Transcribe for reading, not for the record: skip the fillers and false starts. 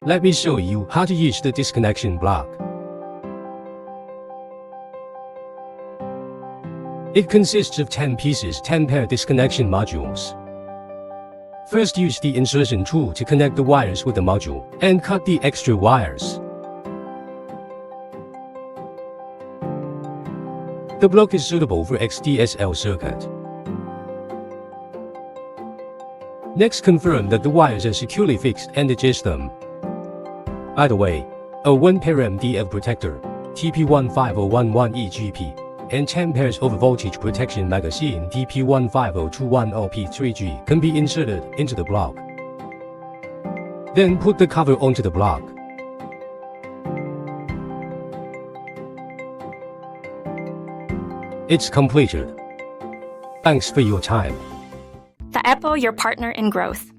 Let me show you how to use the disconnection block. It consists of 10 pieces, 10 pair disconnection modules. First, use the insertion tool to connect the wires with the module and cut the extra wires. The block is suitable for xDSL circuit. Next, confirm that the wires are securely fixed and adjust them. By the way, a 1-pair MDF protector, TP15011 EGP, and 10 pairs of voltage protection magazine TP15021OP3G can be inserted into the block. Then put the cover onto the block. It's completed. Thanks for your time. The Apple, your partner in growth.